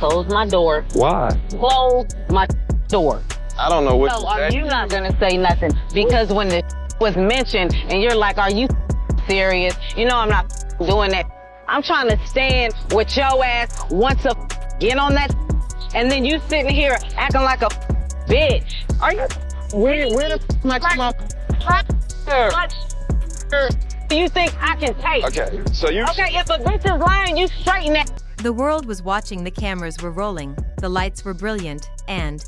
close my door. Why? Close my door. I don't know what So to are say. you not gonna say nothing? Because when the was mentioned and you're like, are you serious? You know I'm not doing that. I'm trying to stand with your ass once a get on that, and then you sitting here acting like a bitch. Are you? Where the much Do you think I can take? Okay, so you. Okay, if a bitch is lying, you straighten that. The world was watching, the cameras were rolling, the lights were brilliant, and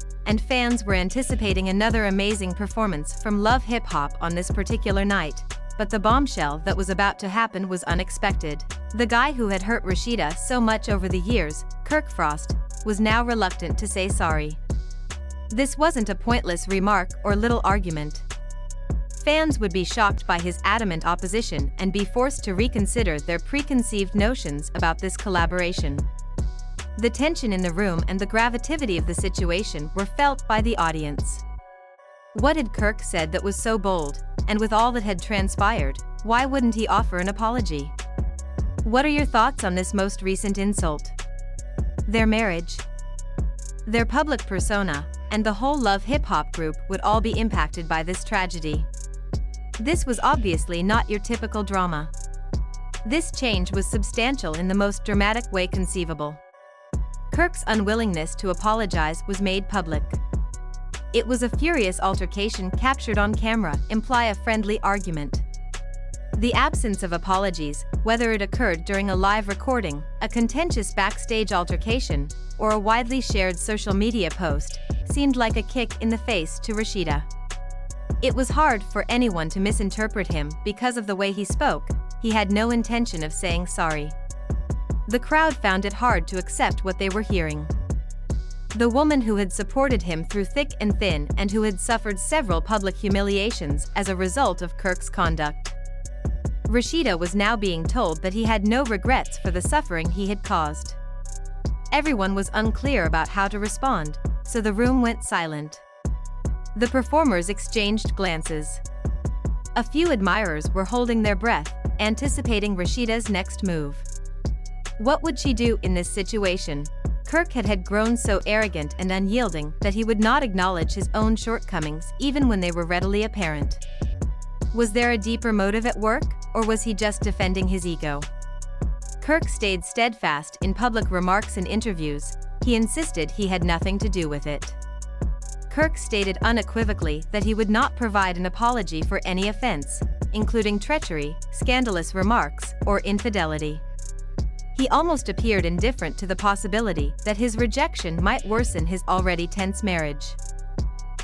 fans were anticipating another amazing performance from Love Hip Hop on this particular night. But the bombshell that was about to happen was unexpected. The guy who had hurt Rasheeda so much over the years, KirkFrost, was now reluctant to say sorry. This wasn't a pointless remark or little argument. Fans would be shocked by his adamant opposition and be forced to reconsider their preconceived notions about this collaboration. The tension in the room and the gravity of the situation were felt by the audience. What had Kirk said that was so bold? And with all that had transpired, why wouldn't he offer an apology? What are your thoughts on this most recent insult? Their marriage, their public persona, and the whole Love Hip Hop group would all be impacted by this tragedy. This was obviously not your typical drama. This change was substantial in the most dramatic way conceivable. Kirk's unwillingness to apologize was made public. It was a furious altercation captured on camera, imply a friendly argument. The absence of apologies, whether it occurred during a live recording, a contentious backstage altercation, or a widely shared social media post, seemed like a kick in the face to Rasheeda. It was hard for anyone to misinterpret him because of the way he spoke. He had no intention of saying sorry. The crowd found it hard to accept what they were hearing. The woman who had supported him through thick and thin and who had suffered several public humiliations as a result of Kirk's conduct. Rasheeda was now being told that he had no regrets for the suffering he had caused. Everyone was unclear about how to respond, so the room went silent. The performers exchanged glances. A few admirers were holding their breath, anticipating Rasheeda's next move. What would she do in this situation? Kirk had grown so arrogant and unyielding that he would not acknowledge his own shortcomings even when they were readily apparent. Was there a deeper motive at work, or was he just defending his ego? Kirk stayed steadfast in public remarks and interviews. He insisted he had nothing to do with it. Kirk stated unequivocally that he would not provide an apology for any offense, including treachery, scandalous remarks, or infidelity. He almost appeared indifferent to the possibility that his rejection might worsen his already tense marriage.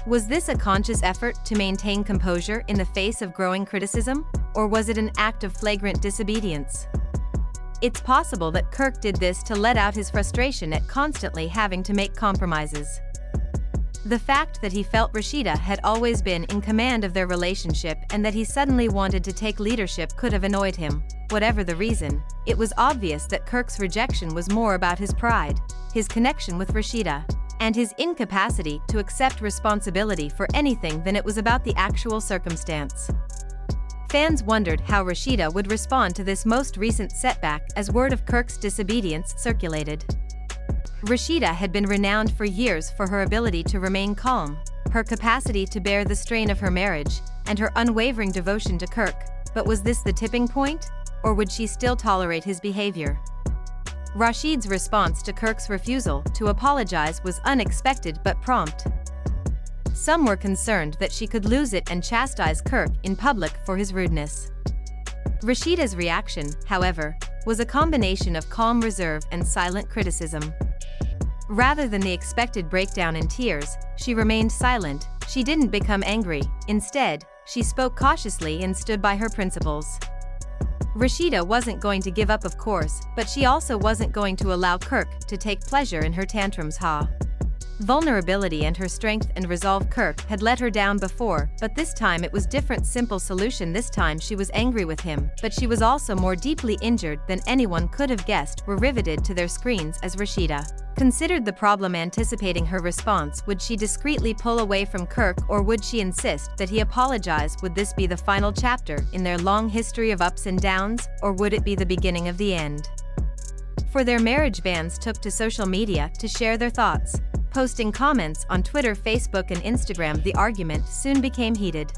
Was this a conscious effort to maintain composure in the face of growing criticism, or was it an act of flagrant disobedience? It's possible that Kirk did this to let out his frustration at constantly having to make compromises. The fact that he felt Rasheeda had always been in command of their relationship and that he suddenly wanted to take leadership could have annoyed him. Whatever the reason, it was obvious that Kirk's rejection was more about his pride, his connection with Rasheeda, and his incapacity to accept responsibility for anything than it was about the actual circumstance. Fans wondered how Rasheeda would respond to this most recent setback as word of Kirk's disobedience circulated. Rasheeda had been renowned for years for her ability to remain calm, her capacity to bear the strain of her marriage, and her unwavering devotion to Kirk. But was this the tipping point? Or would she still tolerate his behavior? Rasheeda's response to Kirk's refusal to apologize was unexpected but prompt. Some were concerned that she could lose it and chastise Kirk in public for his rudeness. Rasheeda's reaction, however, was a combination of calm reserve and silent criticism. Rather than the expected breakdown in tears, she remained silent. She didn't become angry. Instead, she spoke cautiously and stood by her principles. Rasheeda wasn't going to give up, of course, but she also wasn't going to allow Kirk to take pleasure in her tantrums. Vulnerability and her strength and resolve. Kirk had let her down before, but this time it was different. Simple solution. This time she was angry with him, but she was also more deeply injured than anyone could have guessed. Were riveted to their screens as Rasheeda considered the problem, anticipating her response. Would she discreetly pull away from Kirk, or would she insist that he apologize? Would this be the final chapter in their long history of ups and downs, or would it be the beginning of the end? For their marriage, fans took to social media to share their thoughts, posting comments on Twitter, Facebook, and Instagram. The argument soon became heated.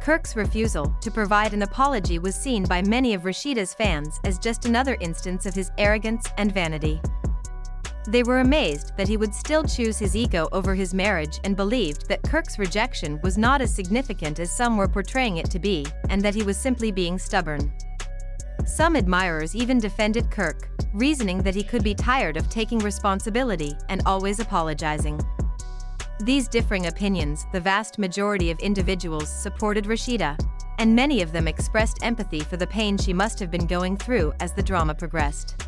Kirk's refusal to provide an apology was seen by many of Rasheeda's fans as just another instance of his arrogance and vanity. They were amazed that he would still choose his ego over his marriage and believed that Kirk's rejection was not as significant as some were portraying it to be, and that he was simply being stubborn. Some admirers even defended Kirk, reasoning that he could be tired of taking responsibility and always apologizing. These differing opinions, the vast majority of individuals supported Rasheeda, and many of them expressed empathy for the pain she must have been going through as the drama progressed.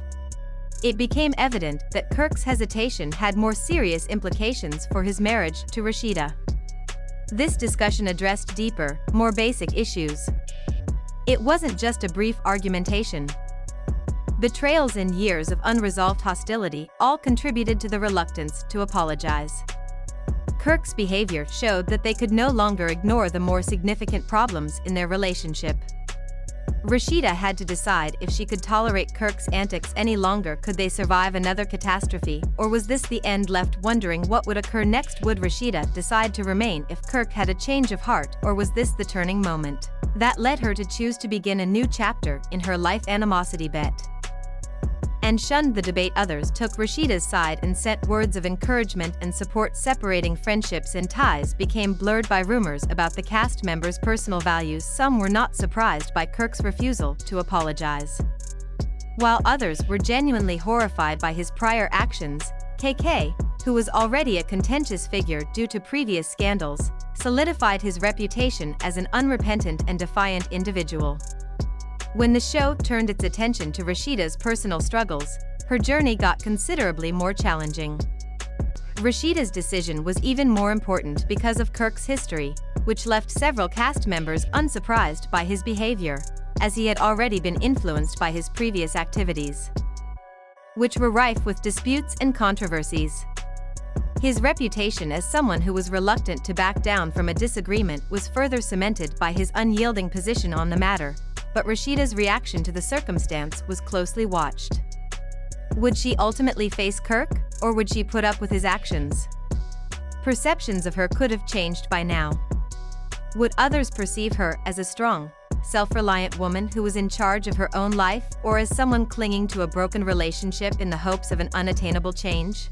It became evident that Kirk's hesitation had more serious implications for his marriage to Rasheeda. This discussion addressed deeper, more basic issues. It wasn't just a brief argumentation. Betrayals and years of unresolved hostility all contributed to the reluctance to apologize. Kirk's behavior showed that they could no longer ignore the more significant problems in their relationship. Rasheeda had to decide if she could tolerate Kirk's antics any longer. Could they survive another catastrophe, or was this the end? Left wondering what would occur next. Would Rasheeda decide to remain if Kirk had a change of heart, or was this the turning moment that led her to choose to begin a new chapter in her life? Animosity bet and shunned the debate. Others took Rasheeda's side and sent words of encouragement and support. Separating friendships and ties became blurred by rumors about the cast members' personal values. Some were not surprised by Kirk's refusal to apologize, while others were genuinely horrified by his prior actions. KK, who was already a contentious figure due to previous scandals, solidified his reputation as an unrepentant and defiant individual. When the show turned its attention to Rasheeda's personal struggles, her journey got considerably more challenging. Rasheeda's decision was even more important because of Kirk's history, which left several cast members unsurprised by his behavior, as he had already been influenced by his previous activities, which were rife with disputes and controversies. His reputation as someone who was reluctant to back down from a disagreement was further cemented by his unyielding position on the matter. But Rasheeda's reaction to the circumstance was closely watched. Would she ultimately face Kirk, or would she put up with his actions? Perceptions of her could have changed by now. Would others perceive her as a strong, self-reliant woman who was in charge of her own life, or as someone clinging to a broken relationship in the hopes of an unattainable change?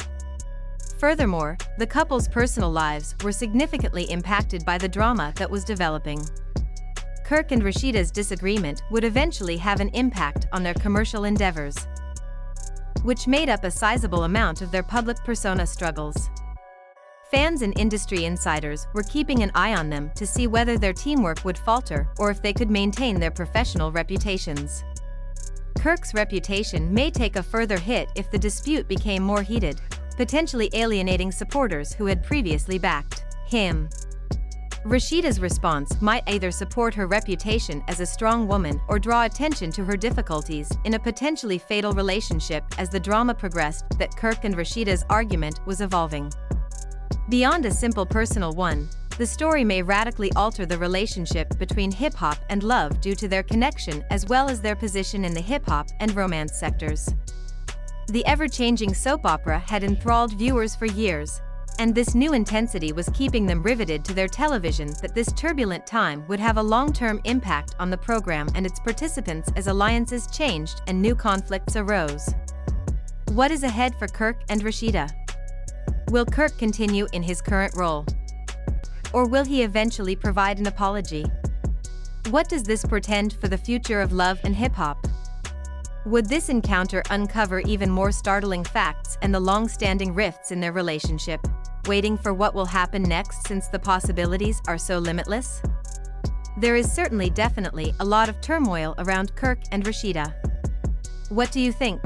Furthermore, the couple's personal lives were significantly impacted by the drama that was developing. Kirk and Rasheeda's disagreement would eventually have an impact on their commercial endeavors, which made up a sizable amount of their public persona struggles. Fans and industry insiders were keeping an eye on them to see whether their teamwork would falter or if they could maintain their professional reputations. Kirk's reputation may take a further hit if the dispute became more heated, potentially alienating supporters who had previously backed him. Rasheeda's response might either support her reputation as a strong woman or draw attention to her difficulties in a potentially fatal relationship. As the drama progressed, that Kirk and Rasheeda's argument was evolving beyond a simple personal one. The story may radically alter the relationship between hip-hop and love due to their connection as well as their position in the hip-hop and romance sectors. The ever-changing soap opera had enthralled viewers for years, and this new intensity was keeping them riveted to their television. That this turbulent time would have a long-term impact on the program and its participants as alliances changed and new conflicts arose. What is ahead for Kirk and Rasheeda? Will Kirk continue in his current role, or will he eventually provide an apology? What does this portend for the future of love and hip-hop? Would this encounter uncover even more startling facts and the long-standing rifts in their relationship, waiting for what will happen next since the possibilities are so limitless? There is definitely a lot of turmoil around Kirk and Rasheeda. What do you think?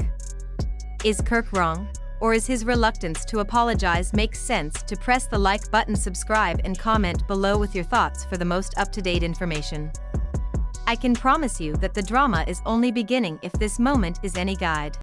Is Kirk wrong, or is his reluctance to apologize? Makes sense to press the like button, subscribe, and comment below with your thoughts for the most up-to-date information. I can promise you that the drama is only beginning if this moment is any guide.